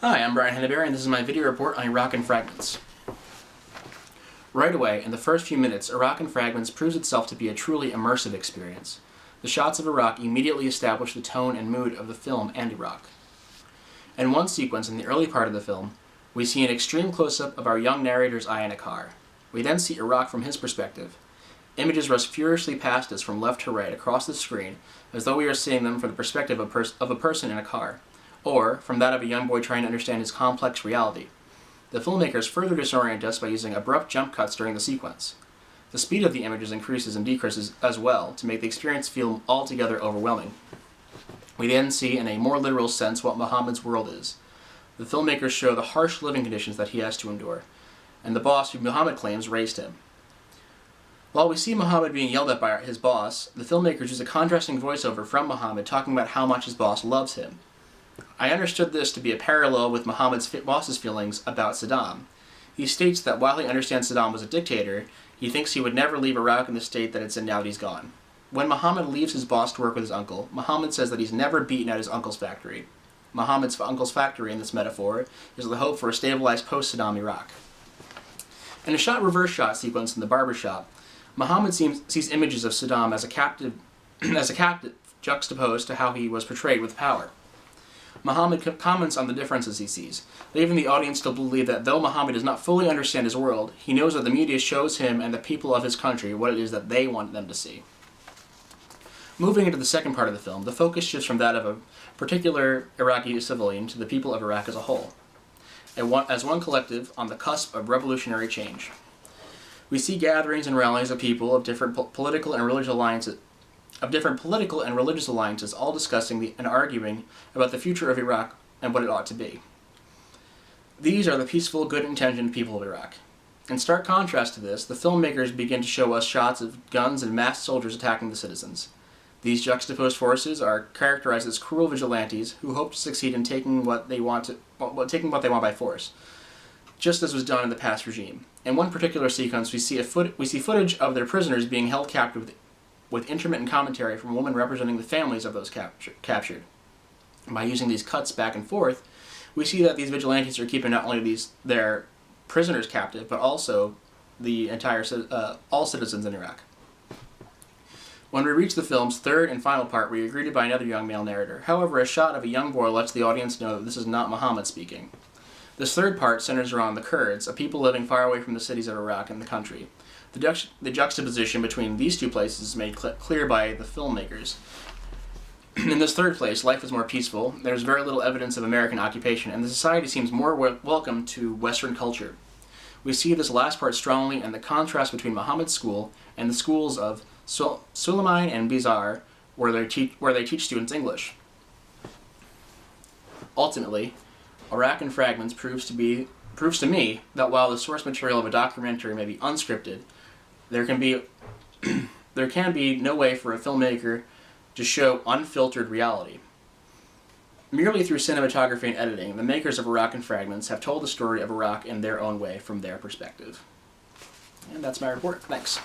Hi, I'm Brian Henneberry, and this is my video report on Iraq and Fragments. Right away, in the first few minutes, Iraq and Fragments proves itself to be a truly immersive experience. The shots of Iraq immediately establish the tone and mood of the film and Iraq. In one sequence in the early part of the film, we see an extreme close-up of our young narrator's eye in a car. We then see Iraq from his perspective. Images rush furiously past us from left to right across the screen, as though we are seeing them from the perspective of a person in a car, or from that of a young boy trying to understand his complex reality. The filmmakers further disorient us by using abrupt jump cuts during the sequence. The speed of the images increases and decreases as well to make the experience feel altogether overwhelming. We then see in a more literal sense what Muhammad's world is. The filmmakers show the harsh living conditions that he has to endure, and the boss who Muhammad claims raised him. While we see Muhammad being yelled at by his boss, the filmmakers use a contrasting voiceover from Muhammad talking about how much his boss loves him. I understood this to be a parallel with Muhammad's boss's feelings about Saddam. He states that while he understands Saddam was a dictator, he thinks he would never leave Iraq in the state that it's in now that he's gone. When Muhammad leaves his boss to work with his uncle, Muhammad says that he's never beaten at his uncle's factory. Muhammad's uncle's factory, in this metaphor, is the hope for a stabilized post-Saddam Iraq. In a shot-reverse shot sequence in the barber shop, Muhammad sees images of Saddam as a captive juxtaposed to how he was portrayed with power. Muhammad comments on the differences he sees, leaving the audience to believe that though Muhammad does not fully understand his world, he knows that the media shows him and the people of his country what it is that they want them to see. Moving into the second part of the film, the focus shifts from that of a particular Iraqi civilian to the people of Iraq as a whole, as one collective on the cusp of revolutionary change. We see gatherings and rallies of people of different political and religious alliances, all discussing and arguing about the future of Iraq and what it ought to be. These are the peaceful, good-intentioned people of Iraq. In stark contrast to this, the filmmakers begin to show us shots of guns and masked soldiers attacking the citizens. These juxtaposed forces are characterized as cruel vigilantes who hope to succeed in taking what they want by force, just as was done in the past regime. In one particular sequence, we see footage of their prisoners being held captive with intermittent commentary from a woman representing the families of those captured. By using these cuts back and forth, we see that these vigilantes are keeping not only their prisoners captive, but also the all citizens in Iraq. When we reach the film's third and final part, we are greeted by another young male narrator. However, a shot of a young boy lets the audience know that this is not Muhammad speaking. This third part centers around the Kurds, a people living far away from the cities of Iraq and the country. The juxtaposition between these two places is made clear by the filmmakers. In this third place, life is more peaceful, there's very little evidence of American occupation, and the society seems more welcome to Western culture. We see this last part strongly in the contrast between Muhammad's school and the schools of Suleiman and Bizar, where they teach students English. Ultimately, Iraq and Fragments proves to me that while the source material of a documentary may be unscripted, there can be no way for a filmmaker to show unfiltered reality. Merely through cinematography and editing, the makers of Iraq and Fragments have told the story of Iraq in their own way from their perspective. And that's my report. Thanks.